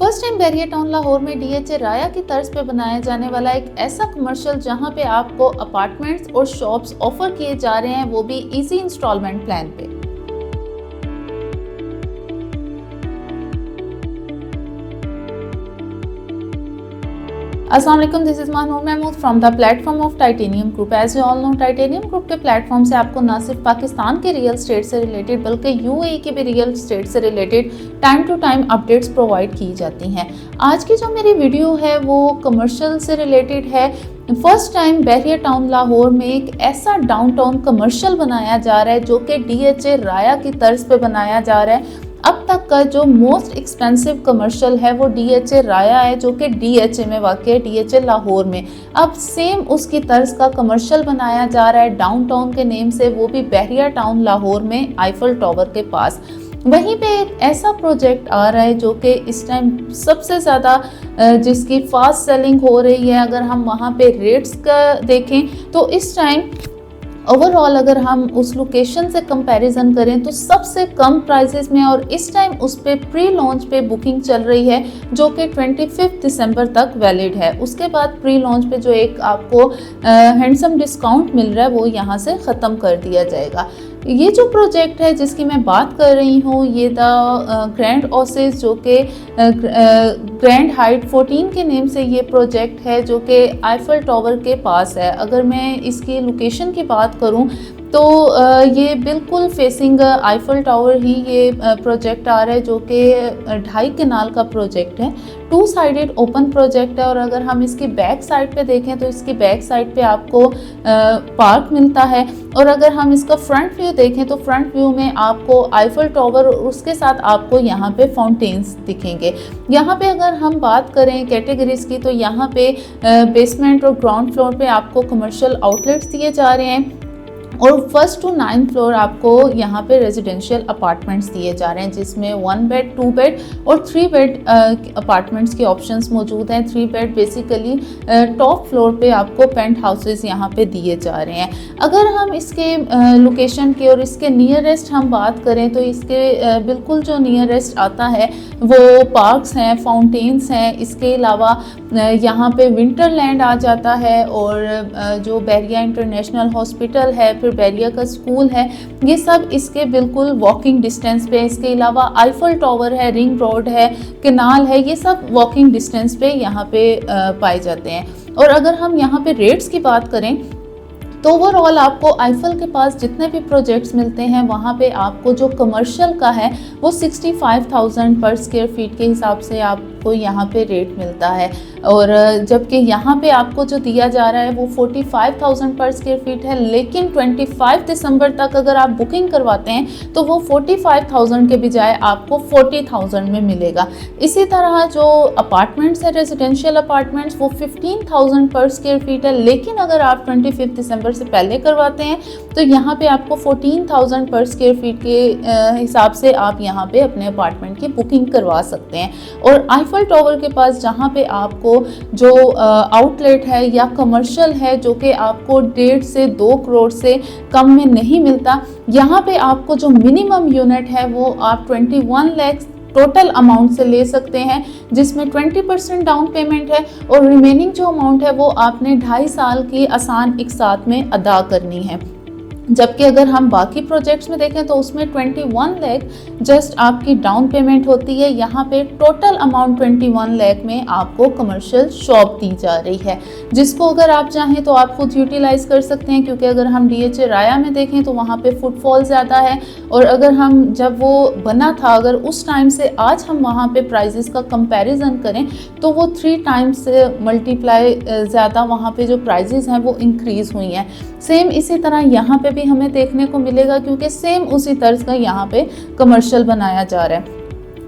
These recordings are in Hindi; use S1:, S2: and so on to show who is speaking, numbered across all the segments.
S1: First time barrier town Lahore में डीएचए राया की तर्ज पे बनाया जाने वाला एक ऐसा कमर्शियल जहां पे आपको अपार्टमेंट्स और शॉप्स ऑफर किए जा रहे हैं, वो भी इजी इंस्टॉलमेंट प्लान पे। अस्सलाम वालेकुम, this is Manoor Mahmood from the platform of Titanium Group. As you all know, Titanium Group के प्लेटफॉर्म से आपको न सिर्फ पाकिस्तान के रियल स्टेट से रिलेटेड बल्कि यूएई के भी रियल स्टेट से related time to time updates provide की जाती हैं। आज की जो मेरी वीडियो है वो कमर्शियल से रिलेटेड है। First time barrier town Lahore में एक ऐसा डाउनटाउन कमर्शियल बनाया जा रहा है जो कि डीएचए राया की तर्ज पे बनाया जा रहा है। अब तक का जो मोस्ट एक्सपेंसिव कमर्शियल है वो डीएचए राया है, जो कि डीएचए में वाक़ है, डीएचए लाहौर में। अब सेम उसकी तर्ज का कमर्शियल बनाया जा रहा है डाउनटाउन के नेम से, वो भी बैरियर टाउन लाहौर में आईफल टावर के पास। वहीं पे एक ऐसा प्रोजेक्ट आ रहा है जो कि इस टाइम सबसे ज़्यादा जिसकी फास्ट सेलिंग हो रही है। अगर हम वहाँ पे रेट्स का देखें तो इस टाइम ओवरऑल अगर हम उस लोकेशन से कंपैरिजन करें तो सबसे कम प्राइसेस में, और इस टाइम उस पे प्री लॉन्च पे बुकिंग चल रही है जो कि 25 दिसंबर तक वैलिड है। उसके बाद प्री लॉन्च पे जो एक आपको हैंडसम डिस्काउंट मिल रहा है वो यहाँ से ख़त्म कर दिया जाएगा। ये जो प्रोजेक्ट है जिसकी मैं बात कर रही हूँ, ये द ग्रैंड ओसिस, जो कि ग्रैंड हाइट 14 के नेम से ये प्रोजेक्ट है जो कि आईफल टावर के पास है। अगर मैं इसकी लोकेशन की बात करूँ तो ये बिल्कुल फेसिंग आईफल टावर ही ये प्रोजेक्ट आ रहा है, जो कि 2.5 कनाल का प्रोजेक्ट है। 2 साइडेड ओपन प्रोजेक्ट है। और अगर हम इसकी बैक साइड पे देखें तो इसकी बैक साइड पे आपको पार्क मिलता है। और अगर हम इसका फ्रंट व्यू देखें तो फ्रंट व्यू में आपको आईफल टावर और उसके साथ आपको यहाँ पे फाउंटेन्स दिखेंगे। यहाँ पे अगर हम बात करें कैटेगरीज की तो यहाँ पे बेसमेंट और ग्राउंड फ्लोर पे आपको कमर्शियल आउटलेट्स दिए जा रहे हैं, और 1st to 9th फ्लोर आपको यहाँ पे रेजिडेंशियल अपार्टमेंट्स दिए जा रहे हैं, जिसमें 1 बेड 2 बेड और 3 बेड अपार्टमेंट्स के ऑप्शंस मौजूद हैं। 3 बेड बेसिकली टॉप फ्लोर पे आपको पेंट हाउसेस यहाँ पे दिए जा रहे हैं। अगर हम इसके लोकेशन की और इसके नियरेस्ट हम बात करें तो इसके बिल्कुल जो नियरेस्ट आता है वो पार्क्स हैं, फाउंटेन्स हैं। इसके अलावा यहाँ पे विंटरलैंड आ जाता है, और जो बैरिया इंटरनेशनल हॉस्पिटल है, फिर बैरिया का स्कूल है, ये सब इसके बिल्कुल वॉकिंग डिस्टेंस पे। इसके अलावा आईफल टावर है, रिंग रोड है, कनाल है, ये सब वॉकिंग डिस्टेंस पे यहाँ पे पाए जाते हैं। और अगर हम यहाँ पे रेट्स की बात करें तो ओवरऑल आपको आईफल के पास जितने भी प्रोजेक्ट्स मिलते हैं वहाँ पे आपको जो कमर्शियल का है वो 65,000 पर स्क्वायर फीट के हिसाब से आपको यहाँ पे रेट मिलता है। और जबकि यहाँ पे आपको जो दिया जा रहा है वो 45,000 पर स्क्वायर फीट है, लेकिन 25 दिसंबर तक अगर आप बुकिंग करवाते हैं तो वो 45,000 के बजाय आपको 40,000 में मिलेगा। इसी तरह जो अपार्टमेंट्स है, रेजिडेंशियल अपार्टमेंट्स, वो 15,000 पर स्क्वायर फीट है, लेकिन अगर आप 25 दिसंबर से पहले करवाते हैं तो यहाँ पे आपको 14,000 पर स्क्वायर फीट के हिसाब से आप यहाँ पे अपने अपार्टमेंट की बुकिंग करवा सकते हैं। और आईफल टावर के पास जहाँ पे आपको जो आउटलेट है या कमर्शियल है जो कि आपको 1.5 से 2 करोड़ से कम में नहीं मिलता, यहाँ पे आपको जो मिनिमम यूनिट है वो आप 21 लाख टोटल अमाउंट से ले सकते हैं, जिसमें 20% डाउन पेमेंट है और रिमेनिंग जो अमाउंट है वो आपने 2.5 साल की आसान एक साथ में अदा करनी है। जबकि अगर हम बाकी प्रोजेक्ट्स में देखें तो उसमें 21 लाख जस्ट आपकी डाउन पेमेंट होती है। यहाँ पे टोटल अमाउंट 21 लाख में आपको कमर्शियल शॉप दी जा रही है, जिसको अगर आप चाहें तो आप खुद यूटिलाइज कर सकते हैं। क्योंकि अगर हम डीएचए राया में देखें तो वहाँ पे फुटफॉल ज़्यादा है, और अगर हम जब वो बना था अगर उस टाइम से आज हम वहाँ पे प्राइजेस का कंपैरिजन करें तो वो 3 टाइम्स से मल्टीप्लाई ज़्यादा वहाँ पे जो प्राइजेस हैं वो इंक्रीज़ हुई हैं। सेम इसी तरह यहाँ पे भी हमें देखने को मिलेगा, क्योंकि सेम उसी तर्ज का यहाँ पे कमर्शियल बनाया जा रहा है।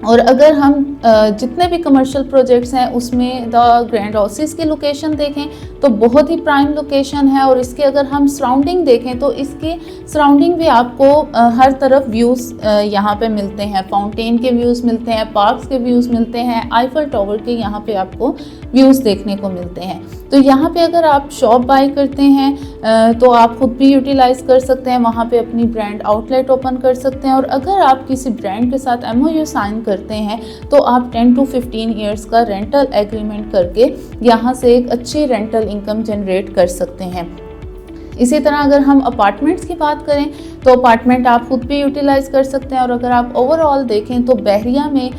S1: और अगर हम जितने भी कमर्शियल प्रोजेक्ट्स हैं उसमें द ग्रैंड ओसिस की लोकेशन देखें तो बहुत ही प्राइम लोकेशन है। और इसके अगर हम सराउंडिंग देखें तो इसकी सराउंडिंग भी आपको हर तरफ व्यूज़ यहाँ पे मिलते हैं। फाउंटेन के व्यूज़ मिलते हैं, पार्क्स के व्यूज़ मिलते हैं, आईफल टावर के यहाँ पे आपको व्यूज़ देखने को मिलते हैं। तो यहाँ पे अगर आप शॉप बाई करते हैं तो आप खुद भी यूटिलाइज कर सकते हैं, वहाँ पे अपनी ब्रांड आउटलेट ओपन कर सकते हैं। और अगर आप किसी ब्रांड के साथ MOU साइन करते हैं तो आप 10 to 15 ईयर्स का रेंटल एग्रीमेंट करके यहाँ से एक अच्छी रेंटल इनकम जनरेट कर सकते हैं। इसी तरह अगर हम अपार्टमेंट्स की बात करें तो अपार्टमेंट आप खुद भी यूटिलाइज़ कर सकते हैं। और अगर आप ओवरऑल देखें तो बहरिया में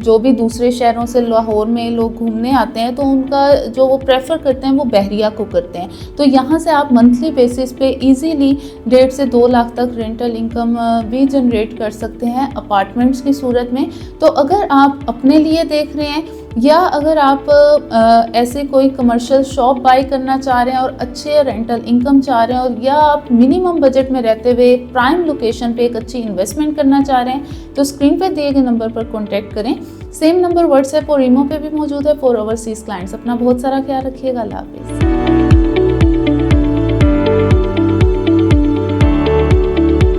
S1: जो भी दूसरे शहरों से लाहौर में लोग घूमने आते हैं तो उनका जो वो प्रेफर करते हैं वो बहरिया को करते हैं। तो यहाँ से आप मंथली बेसिस पे इजीली 1.5 से 2 लाख तक रेंटल इनकम भी जनरेट कर सकते हैं अपार्टमेंट्स की सूरत में। तो अगर आप अपने लिए देख रहे हैं या अगर आप ऐसे कोई कमर्शियल शॉप बाई करना चाह रहे हैं और अच्छे रेंटल इनकम चाह रहे हैं और या आप मिनिमम बजट में रहते हुए प्राइम लोकेशन पे एक अच्छी इन्वेस्टमेंट करना चाह रहे हैं तो स्क्रीन पे दिए गए नंबर पर कॉन्टैक्ट करें। सेम नंबर व्हाट्सएप और ईमो पे भी मौजूद है फॉर ओवरसीज क्लाइंट्स। अपना बहुत सारा ख्याल रखिएगा। अल्लाह हाफिज़।